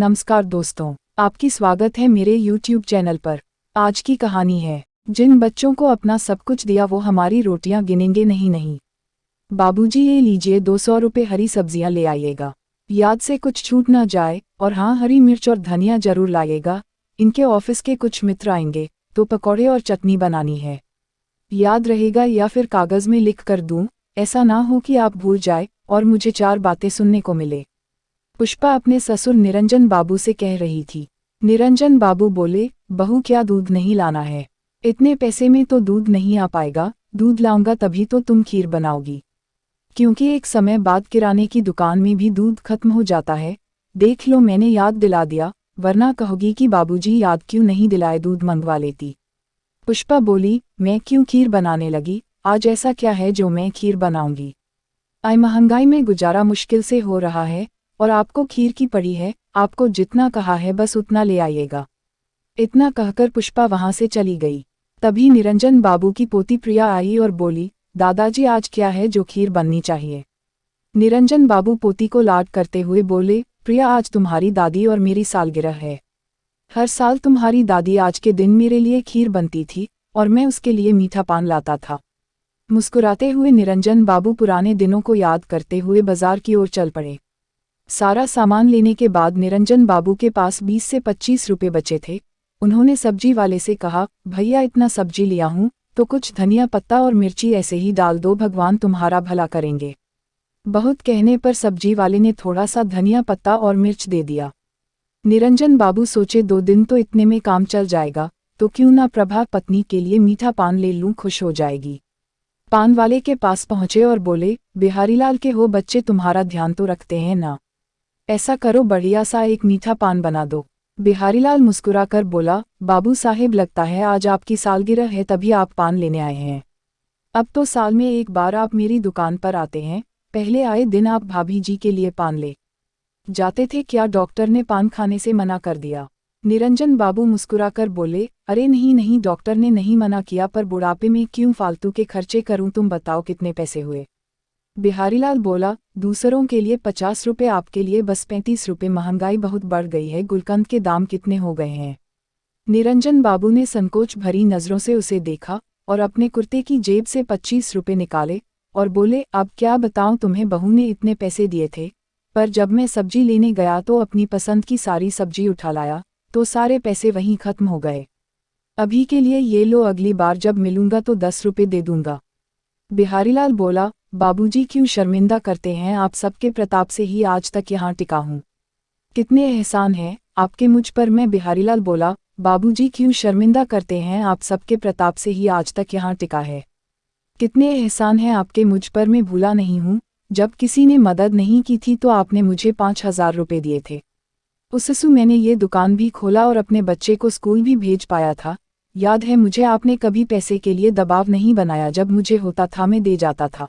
नमस्कार दोस्तों, आपकी स्वागत है मेरे YouTube चैनल पर। आज की कहानी है, जिन बच्चों को अपना सब कुछ दिया वो हमारी रोटियां गिनेंगे नहीं। बाबूजी ये लीजिए 200 रुपये, हरी सब्जियां ले आइएगा, याद से कुछ छूट ना जाए, और हाँ हरी मिर्च और धनिया जरूर लाइएगा। इनके ऑफिस के कुछ मित्र आएंगे तो पकौड़े और चटनी बनानी है, याद रहेगा या फिर कागज में लिख कर दूं, ऐसा ना हो कि आप भूल जाए और मुझे 4 बातें सुनने को मिले। पुष्पा अपने ससुर निरंजन बाबू से कह रही थी। निरंजन बाबू बोले, बहू क्या दूध नहीं लाना है? इतने पैसे में तो दूध नहीं आ पाएगा, दूध लाऊंगा तभी तो तुम खीर बनाओगी, क्योंकि एक समय बाद किराने की दुकान में भी दूध खत्म हो जाता है। देख लो मैंने याद दिला दिया, वरना कहोगी कि बाबूजी याद क्यों नहीं दिलाए, दूध मंगवा लेती। पुष्पा बोली, मैं क्यों खीर बनाने लगी, आज ऐसा क्या है जो मैं खीर बनाऊंगी? आई महंगाई में गुजारा मुश्किल से हो रहा है और आपको खीर की पड़ी है, आपको जितना कहा है बस उतना ले आइएगा। इतना कहकर पुष्पा वहां से चली गई। तभी निरंजन बाबू की पोती प्रिया आई और बोली, दादाजी आज क्या है जो खीर बननी चाहिए? निरंजन बाबू पोती को लाड करते हुए बोले, प्रिया आज तुम्हारी दादी और मेरी सालगिरह है। हर साल तुम्हारी दादी आज के दिन मेरे लिए खीर बनती थी और मैं उसके लिए मीठा पान लाता था। मुस्कुराते हुए निरंजन बाबू पुराने दिनों को याद करते हुए बाजार की ओर चल पड़े। सारा सामान लेने के बाद निरंजन बाबू के पास 20 से 25 रुपए बचे थे। उन्होंने सब्जी वाले से कहा, भैया इतना सब्जी लिया हूँ तो कुछ धनिया पत्ता और मिर्ची ऐसे ही डाल दो, भगवान तुम्हारा भला करेंगे। बहुत कहने पर सब्जी वाले ने थोड़ा सा धनिया पत्ता और मिर्च दे दिया। निरंजन बाबू सोचे 2 दिन तो इतने में काम चल जाएगा, तो क्यों ना प्रभा पत्नी के लिए मीठा पान ले लूं, खुश हो जाएगी। पान वाले के पास पहुंचे और बोले, बिहारीलाल के हो बच्चे, तुम्हारा ध्यान तो रखते हैं ना, ऐसा करो बढ़िया सा एक मीठा पान बना दो। बिहारीलाल मुस्कुराकर बोला, बाबू साहेब लगता है आज आपकी सालगिरह है तभी आप पान लेने आए हैं। अब तो साल में एक बार आप मेरी दुकान पर आते हैं, पहले आए दिन आप भाभी जी के लिए पान ले जाते थे, क्या डॉक्टर ने पान खाने से मना कर दिया? निरंजन बाबू मुस्कुराकर बोले, अरे नहीं डॉक्टर ने नहीं मना किया, पर बुढ़ापे में क्यों फालतू के खर्चे करूं, तुम बताओ कितने पैसे हुए? बिहारीलाल बोला, दूसरों के लिए 50 रुपये, आपके लिए बस 35 रुपये, महंगाई बहुत बढ़ गई है, गुलकंद के दाम कितने हो गए हैं? निरंजन बाबू ने संकोच भरी नजरों से उसे देखा और अपने कुर्ते की जेब से 25 रुपये निकाले और बोले, अब क्या बताऊं तुम्हें, बहू ने इतने पैसे दिए थे, पर जब मैं सब्जी लेने गया तो अपनी पसंद की सारी सब्जी उठा लाया तो सारे पैसे वहीं खत्म हो गए। अभी के लिए ये लो, अगली बार जब मिलूंगा तो 10 रुपये दे दूंगा। बिहारीलाल बोला, बाबूजी क्यों शर्मिंदा करते हैं, आप सबके प्रताप से ही आज तक यहाँ टिका हूँ, कितने एहसान हैं आपके मुझ पर। मैं बिहारीलाल बोला, बाबूजी क्यों शर्मिंदा करते हैं, आप सबके प्रताप से ही आज तक यहाँ टिका है, कितने एहसान हैं आपके मुझ पर, मैं भूला नहीं हूँ। जब किसी ने मदद नहीं की थी तो आपने मुझे 5000 रुपये दिए थे, उससे मैंने ये दुकान भी खोला और अपने बच्चे को स्कूल भी भेज पाया था। याद है मुझे, आपने कभी पैसे के लिए दबाव नहीं बनाया, जब मुझे होता था मैं दे जाता था।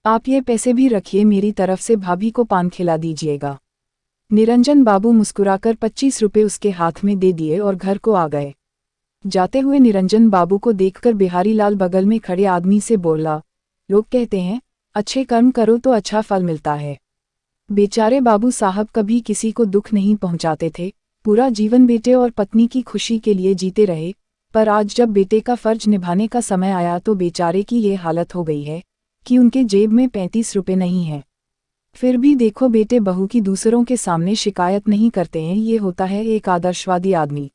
आप ये पैसे भी रखिए, मेरी तरफ से भाभी को पान खिला दीजिएगा। निरंजन बाबू मुस्कुराकर 25 रुपये उसके हाथ में दे दिए और घर को आ गए। जाते हुए निरंजन बाबू को देखकर बिहारीलाल बगल में खड़े आदमी से बोला, लोग कहते हैं अच्छे कर्म करो तो अच्छा फल मिलता है। बेचारे बाबू साहब कभी किसी को दुख नहीं पहुंचाते थे, पूरा जीवन बेटे और पत्नी की खुशी के लिए जीते रहे, पर आज जब बेटे का फर्ज निभाने का समय आया तो बेचारे की ये हालत हो गई है कि उनके जेब में 35 रुपये नहीं है। फिर भी देखो बेटे बहू की दूसरों के सामने शिकायत नहीं करते हैं, ये होता है एक आदर्शवादी आदमी।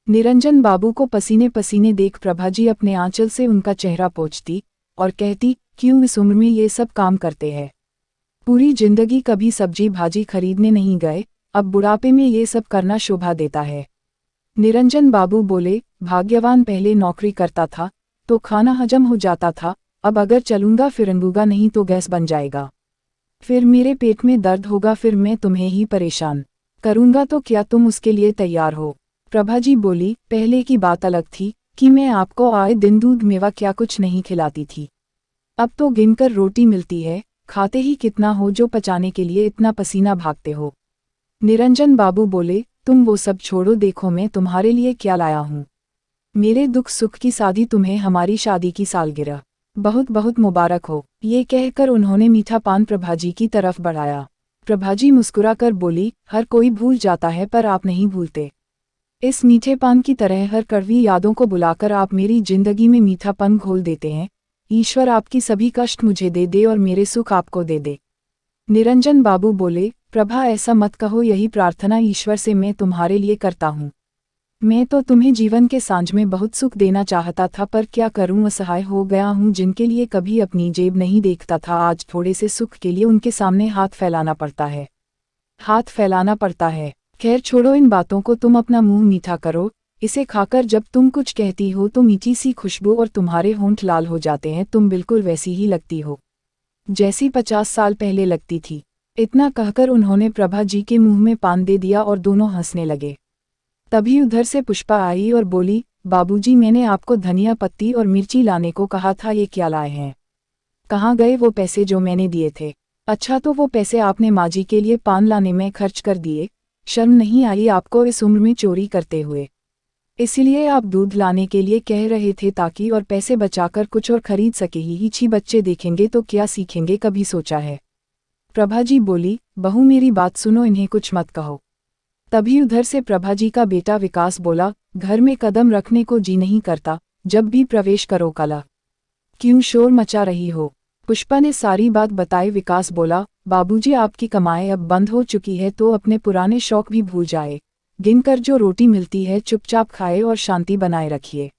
निरंजन बाबू को पसीने पसीने देख प्रभा जी अपने आंचल से उनका चेहरा पोंछती और कहती, क्यों इस उम्र में ये सब काम करते हैं, पूरी जिंदगी कभी सब्जी भाजी खरीदने नहीं गए, अब बुढ़ापे में ये सब करना शोभा देता है। निरंजन बाबू बोले, भाग्यवान, पहले नौकरी करता था तो खाना हजम हो जाता था, अब अगर चलूंगा फिरूंगा नहीं तो गैस बन जाएगा, फिर मेरे पेट में दर्द होगा, फिर मैं तुम्हें ही परेशान करूंगा, तो क्या तुम उसके लिए तैयार हो? प्रभा जी बोली, पहले की बात अलग थी कि मैं आपको आए दिन दूध मेवा क्या कुछ नहीं खिलाती थी, अब तो गिनकर रोटी मिलती है, खाते ही कितना हो जो पचाने के लिए इतना पसीना भागते हो। निरंजन बाबू बोले, तुम वो सब छोड़ो, देखो मैं तुम्हारे लिए क्या लाया हूँ, मेरे दुख सुख की शादी, तुम्हें हमारी शादी की सालगिरह बहुत बहुत मुबारक हो। ये कहकर उन्होंने मीठा पान प्रभा जी की तरफ बढ़ाया। प्रभाजी मुस्कुराकर बोली, हर कोई भूल जाता है पर आप नहीं भूलते। इस मीठे पान की तरह हर कड़वी यादों को बुलाकर आप मेरी जिंदगी में मीठापन घोल देते हैं। ईश्वर आपकी सभी कष्ट मुझे दे दे और मेरे सुख आपको दे दे। निरंजन बाबू बोले, प्रभा ऐसा मत कहो, यही प्रार्थना ईश्वर से मैं तुम्हारे लिए करता हूँ। मैं तो तुम्हें जीवन के सांझ में बहुत सुख देना चाहता था, पर क्या करूँ, असहाय हो गया हूँ। जिनके लिए कभी अपनी जेब नहीं देखता था, आज थोड़े से सुख के लिए उनके सामने हाथ फैलाना पड़ता है। खैर छोड़ो इन बातों को, तुम अपना मुंह मीठा करो। इसे खाकर जब तुम कुछ कहती हो तो मीठी सी खुशबू और तुम्हारे होंठ लाल हो जाते हैं। तुम बिल्कुल वैसी ही लगती हो जैसी 50 साल पहले लगती थी। इतना कहकर उन्होंने प्रभा जी के मुंह में पान दे दिया और दोनों हंसने लगे। तभी उधर से पुष्पा आई और बोली, बाबूजी मैंने आपको धनिया पत्ती और मिर्ची लाने को कहा था, ये क्या लाए हैं? कहाँ गए वो पैसे जो मैंने दिए थे? अच्छा तो वो पैसे आपने माँ जी के लिए पान लाने में खर्च कर दिए। शर्म नहीं आई आपको इस उम्र में चोरी करते हुए? इसलिए आप दूध लाने के लिए कह रहे थे ताकि और पैसे बचाकर कुछ और खरीद सके। ही छी, बच्चे देखेंगे तो क्या सीखेंगे, कभी सोचा है? प्रभा जी बोली, बहू मेरी बात सुनो, इन्हें कुछ मत कहो। तभी उधर से प्रभा जी का बेटा विकास बोला, घर में कदम रखने को जी नहीं करता, जब भी प्रवेश करो कला क्यों शोर मचा रही हो? पुष्पा ने सारी बात बताई। विकास बोला, बाबूजी आपकी कमाई अब बंद हो चुकी है तो अपने पुराने शौक भी भूल जाए। गिनकर जो रोटी मिलती है चुपचाप खाए और शांति बनाए रखिए।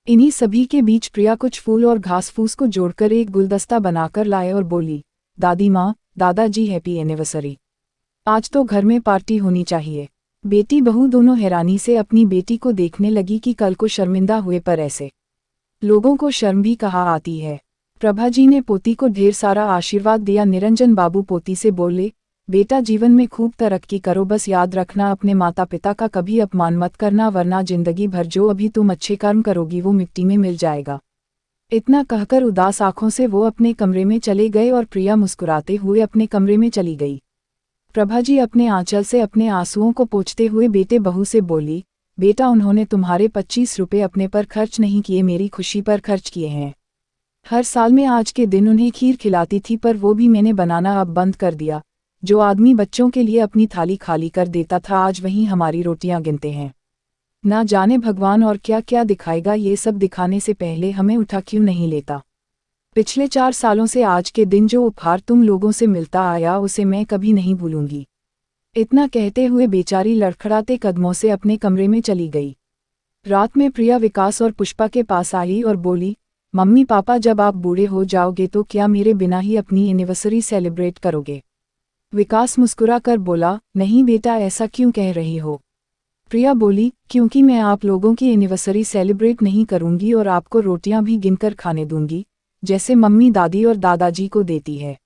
इन्हीं सभी के बीच प्रिया कुछ फूल और घास फूस को जोड़कर एक गुलदस्ता बनाकर लाए और बोली, दादी माँ, दादाजी हैप्पी एनिवर्सरी। आज तो घर में पार्टी होनी चाहिए। बेटी बहू दोनों हैरानी से अपनी बेटी को देखने लगी कि कल को शर्मिंदा हुए पर ऐसे लोगों को शर्म भी कहाँ आती है। प्रभा जी ने पोती को ढेर सारा आशीर्वाद दिया। निरंजन बाबू पोती से बोले, बेटा जीवन में खूब तरक्की करो, बस याद रखना अपने माता पिता का कभी अपमान मत करना, वरना जिंदगी भर जो अभी तुम अच्छे कर्म करोगी वो मिट्टी में मिल जाएगा। इतना कहकर उदास आंखों से वो अपने कमरे में चले गए और प्रिया मुस्कुराते हुए अपने कमरे में चली गई। प्रभा जी अपने आंचल से अपने आंसुओं को पोंछते हुए बेटे बहू से बोली, बेटा उन्होंने तुम्हारे 25 रुपये अपने पर खर्च नहीं किए, मेरी खुशी पर खर्च किए हैं। हर साल में आज के दिन उन्हें खीर खिलाती थी, पर वो भी मैंने बनाना अब बंद कर दिया। जो आदमी बच्चों के लिए अपनी थाली खाली कर देता था, आज वहीं हमारी रोटियां गिनते हैं। ना जाने भगवान और क्या क्या दिखाएगा, ये सब दिखाने से पहले हमें उठा क्यों नहीं लेता। पिछले 4 सालों से आज के दिन जो उपहार तुम लोगों से मिलता आया उसे मैं कभी नहीं भूलूंगी। इतना कहते हुए बेचारी लड़खड़ाते कदमों से अपने कमरे में चली गई। रात में प्रिया विकास और पुष्पा के पास आई और बोली, मम्मी पापा जब आप बूढ़े हो जाओगे तो क्या मेरे बिना ही अपनी एनिवर्सरी सेलिब्रेट करोगे? विकास मुस्कुरा कर बोला, नहीं बेटा ऐसा क्यों कह रही हो? प्रिया बोली, क्योंकि मैं आप लोगों की एनिवर्सरी सेलिब्रेट नहीं करूंगी और आपको रोटियां भी गिनकर खाने दूंगी, जैसे मम्मी दादी और दादाजी को देती है।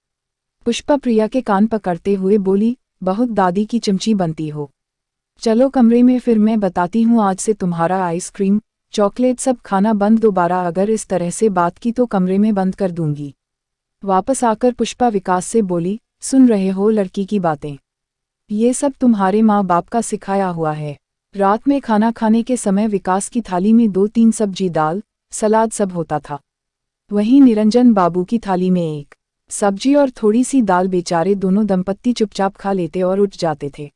पुष्पा प्रिया के कान पकड़ते हुए बोली, बहुत दादी की चमची बनती हो। चलो कमरे में, फिर मैं बताती हूँ आज से तुम्हारा आइसक्रीम चॉकलेट सब खाना बंद, दोबारा अगर इस तरह से बात की तो कमरे में बंद कर दूंगी। वापस आकर पुष्पा विकास से बोली, सुन रहे हो लड़की की बातें? ये सब तुम्हारे माँ बाप का सिखाया हुआ है। रात में खाना खाने के समय विकास की थाली में 2-3 सब्जी दाल सलाद सब होता था, वहीं निरंजन बाबू की थाली में एक सब्जी और थोड़ी सी दाल। बेचारे दोनों दंपत्ति चुपचाप खा लेते और उठ जाते थे।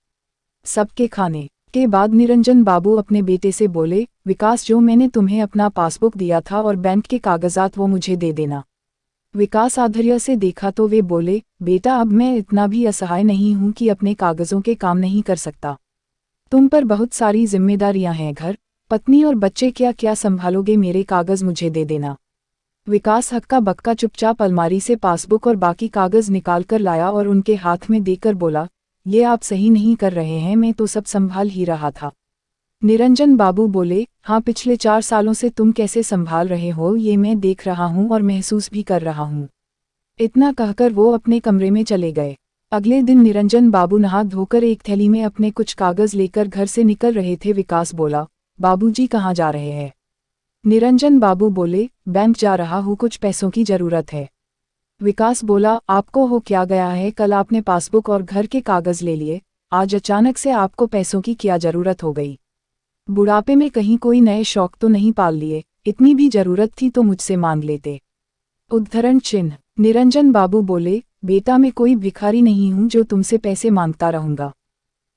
सबके खाने के बाद निरंजन बाबू अपने बेटे से बोले, विकास जो मैंने तुम्हें अपना पासबुक दिया था और बैंक के कागजात वो मुझे दे देना। विकास आधैर्य से देखा तो वे बोले, बेटा अब मैं इतना भी असहाय नहीं हूं कि अपने कागजों के काम नहीं कर सकता। तुम पर बहुत सारी जिम्मेदारियां हैं, घर पत्नी और बच्चे, क्या क्या संभालोगे, मेरे कागज मुझे दे देना। विकास हक्का बक्का चुपचाप अलमारी से पासबुक और बाकी कागज निकाल कर लाया और उनके हाथ में देकर बोला, ये आप सही नहीं कर रहे हैं, मैं तो सब संभाल ही रहा था। निरंजन बाबू बोले, हाँ पिछले 4 सालों से तुम कैसे संभाल रहे हो ये मैं देख रहा हूँ और महसूस भी कर रहा हूँ। इतना कहकर वो अपने कमरे में चले गए। अगले दिन निरंजन बाबू नहा धोकर एक थैली में अपने कुछ कागज लेकर घर से निकल रहे थे। विकास बोला, बाबूजी कहाँ जा रहे हैं? निरंजन बाबू बोले, बैंक जा रहा हूँ, कुछ पैसों की जरूरत है। विकास बोला, आपको हो क्या गया है, कल आपने पासबुक और घर के कागज ले लिए, आज अचानक से आपको पैसों की क्या जरूरत हो गई? बुढ़ापे में कहीं कोई नए शौक तो नहीं पाल लिए? इतनी भी जरूरत थी तो मुझसे मांग लेते। उद्धरण चिन्ह। निरंजन बाबू बोले, बेटा मैं कोई भिखारी नहीं हूँ जो तुमसे पैसे मांगता रहूँगा।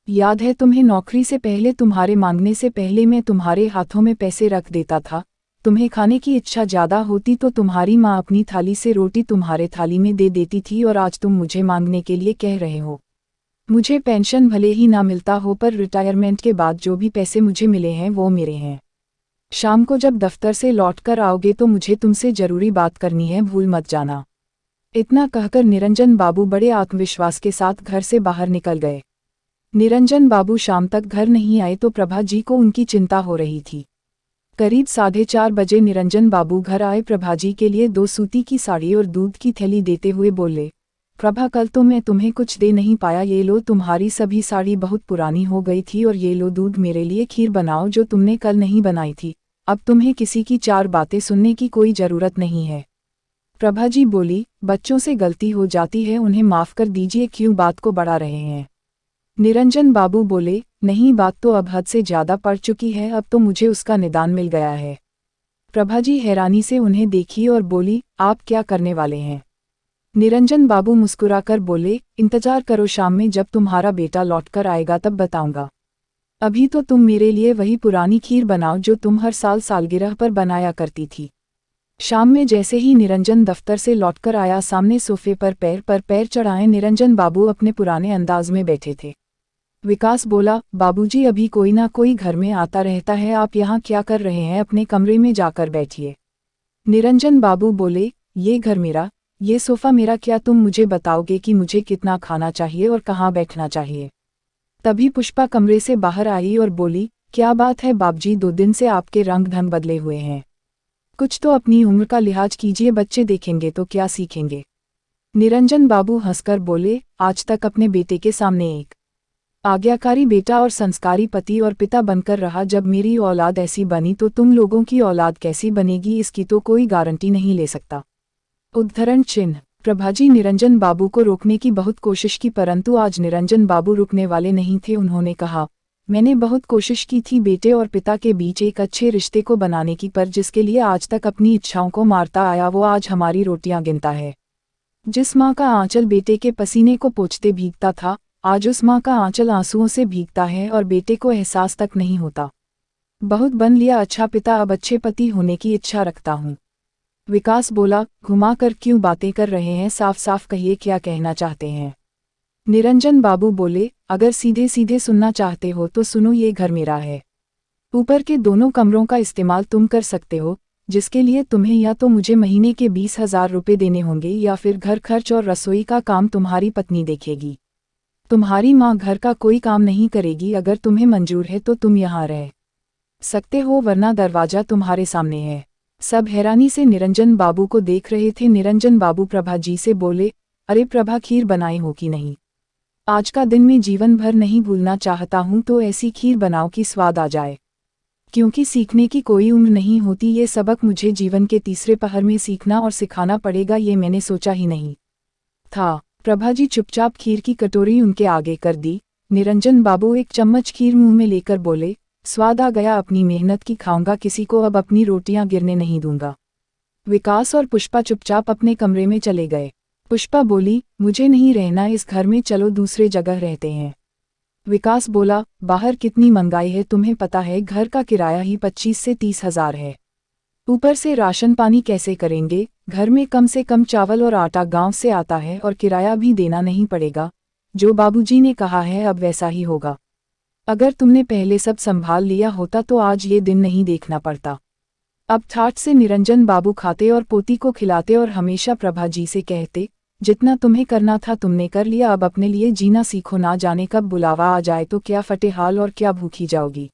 याद है तुम्हें नौकरी से पहले तुम्हारे मांगने से पहले मैं तुम्हारे हाथों में पैसे रख देता था। तुम्हें खाने की इच्छा ज़्यादा होती तो तुम्हारी माँ अपनी थाली से रोटी तुम्हारे थाली में दे देती थी और आज तुम मुझे मांगने के लिए कह रहे हो। मुझे पेंशन भले ही ना मिलता हो पर रिटायरमेंट के बाद जो भी पैसे मुझे मिले हैं वो मेरे हैं। शाम को जब दफ्तर से लौटकर आओगे तो मुझे तुमसे ज़रूरी बात करनी है, भूल मत जाना। इतना कहकर निरंजन बाबू बड़े आत्मविश्वास के साथ घर से बाहर निकल गए। निरंजन बाबू शाम तक घर नहीं आए तो प्रभा जी को उनकी चिंता हो रही थी। करीब 4:30 बजे निरंजन बाबू घर आए। प्रभा जी के लिए 2 सूती की साड़ी और दूध की थैली देते हुए बोले, प्रभा कल तो मैं तुम्हें कुछ दे नहीं पाया, ये लो तुम्हारी सभी साड़ी बहुत पुरानी हो गई थी और ये लो दूध, मेरे लिए खीर बनाओ जो तुमने कल नहीं बनाई थी। अब तुम्हें किसी की 4 बातें सुनने की कोई ज़रूरत नहीं है। प्रभा जी बोली, बच्चों से गलती हो जाती है, उन्हें माफ़ कर दीजिए, क्यों बात को बढ़ा रहे हैं। निरंजन बाबू बोले, नहीं बात तो अब हद से ज़्यादा पड़ चुकी है, अब तो मुझे उसका निदान मिल गया है। प्रभा जी हैरानी से उन्हें देखी और बोली, आप क्या करने वाले हैं। निरंजन बाबू मुस्कुराकर बोले, इंतजार करो, शाम में जब तुम्हारा बेटा लौटकर आएगा तब बताऊंगा। अभी तो तुम मेरे लिए वही पुरानी खीर बनाओ जो तुम हर साल सालगिरह पर बनाया करती थी। शाम में जैसे ही निरंजन दफ्तर से लौटकर आया, सामने सोफे पर पैर चढ़ाए निरंजन बाबू अपने पुराने अंदाज में बैठे थे। विकास बोला, बाबूजी अभी कोई ना कोई घर में आता रहता है, आप यहाँ क्या कर रहे हैं, अपने कमरे में जाकर बैठिए। निरंजन बाबू बोले, ये घर मेरा, ये सोफ़ा मेरा, क्या तुम मुझे बताओगे कि मुझे कितना खाना चाहिए और कहाँ बैठना चाहिए। तभी पुष्पा कमरे से बाहर आई और बोली, क्या बात है बाबूजी, 2 दिन से आपके रंग ढंग बदले हुए हैं। कुछ तो अपनी उम्र का लिहाज कीजिए, बच्चे देखेंगे तो क्या सीखेंगे। निरंजन बाबू हंसकर बोले, आज तक अपने बेटे के सामने एक आज्ञाकारी बेटा और संस्कारी पति और पिता बनकर रहा, जब मेरी औलाद ऐसी बनी तो तुम लोगों की औलाद कैसी बनेगी इसकी तो कोई गारंटी नहीं ले सकता। उद्धरण चिन्ह। प्रभाजी निरंजन बाबू को रोकने की बहुत कोशिश की परंतु आज निरंजन बाबू रुकने वाले नहीं थे। उन्होंने कहा, मैंने बहुत कोशिश की थी बेटे और पिता के बीच एक अच्छे रिश्ते को बनाने की, पर जिसके लिए आज तक अपनी इच्छाओं को मारता आया वो आज हमारी रोटियां गिनता है। जिस माँ का आंचल बेटे के पसीने को पोंछते भीगता था, आज उस माँ का आंचल आंसुओं से भीगता है और बेटे को एहसास तक नहीं होता। बहुत बन लिया अच्छा पिता, अब अच्छे पति होने की इच्छा रखता हूँ। विकास बोला, घुमा कर क्यों बातें कर रहे हैं, साफ साफ कहिए क्या कहना चाहते हैं। निरंजन बाबू बोले, अगर सीधे सीधे सुनना चाहते हो तो सुनो, ये घर मेरा है। ऊपर के दोनों कमरों का इस्तेमाल तुम कर सकते हो, जिसके लिए तुम्हें या तो मुझे महीने के 20,000 रुपये देने होंगे या फिर घर खर्च और रसोई का काम तुम्हारी पत्नी देखेगी। तुम्हारी माँ घर का कोई काम नहीं करेगी। अगर तुम्हें मंजूर है तो तुम यहाँ रह सकते हो, वरना दरवाजा तुम्हारे सामने है। सब हैरानी से निरंजन बाबू को देख रहे थे। निरंजन बाबू प्रभा जी से बोले, अरे प्रभा, खीर बनाई हो कि नहीं? आज का दिन मैं जीवन भर नहीं भूलना चाहता हूँ, तो ऐसी खीर बनाओ कि स्वाद आ जाए। क्योंकि सीखने की कोई उम्र नहीं होती, ये सबक मुझे जीवन के तीसरे पहर में सीखना और सिखाना पड़ेगा, ये मैंने सोचा ही नहीं था। प्रभा जी चुपचाप खीर की कटोरी उनके आगे कर दी। निरंजन बाबू एक चम्मच खीर मुंह में लेकर बोले, स्वाद आ गया, अपनी मेहनत की खाऊंगा, किसी को अब अपनी रोटियां गिरने नहीं दूंगा। विकास और पुष्पा चुपचाप अपने कमरे में चले गए। पुष्पा बोली, मुझे नहीं रहना इस घर में, चलो दूसरे जगह रहते हैं। विकास बोला, बाहर कितनी महंगाई है तुम्हें पता है, घर का किराया ही 25 से 30,000 है। ऊपर से राशन पानी कैसे करेंगे, घर में कम से कम चावल और आटा गांव से आता है और किराया भी देना नहीं पड़ेगा। जो बाबूजी ने कहा है अब वैसा ही होगा। अगर तुमने पहले सब संभाल लिया होता तो आज ये दिन नहीं देखना पड़ता। अब ठाठ से निरंजन बाबू खाते और पोती को खिलाते और हमेशा प्रभा जी से कहते, जितना तुम्हें करना था तुमने कर लिया, अब अपने लिए जीना सीखो, ना जाने कब बुलावा आ जाए तो क्या फटे हाल और क्या भूखी जाओगी।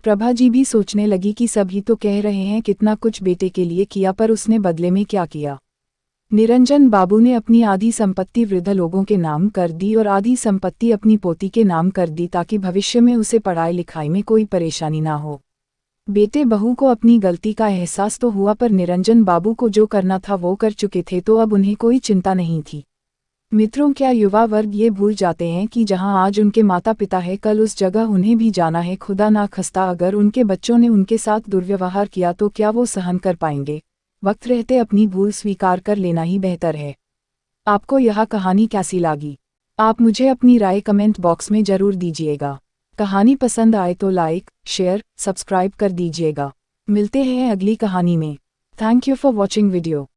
प्रभा जी भी सोचने लगी कि सभी तो कह रहे हैं कितना कुछ बेटे के लिए किया, पर उसने बदले में क्या किया। निरंजन बाबू ने अपनी आधी संपत्ति वृद्ध लोगों के नाम कर दी और आधी संपत्ति अपनी पोती के नाम कर दी, ताकि भविष्य में उसे पढ़ाई लिखाई में कोई परेशानी ना हो। बेटे बहू को अपनी गलती का एहसास तो हुआ, पर निरंजन बाबू को जो करना था वो कर चुके थे, तो अब उन्हें कोई चिंता नहीं थी। मित्रों, क्या युवा वर्ग ये भूल जाते हैं कि जहां आज उनके माता पिता है, कल उस जगह उन्हें भी जाना है। खुदा ना खस्ता अगर उनके बच्चों ने उनके साथ दुर्व्यवहार किया तो क्या वो सहन कर पाएंगे। वक्त रहते अपनी भूल स्वीकार कर लेना ही बेहतर है। आपको यह कहानी कैसी लगी? आप मुझे अपनी राय कमेंट बॉक्स में ज़रूर दीजिएगा। कहानी पसंद आए तो लाइक, शेयर, सब्सक्राइब कर दीजिएगा। मिलते हैं अगली कहानी में। Thank you for watching video.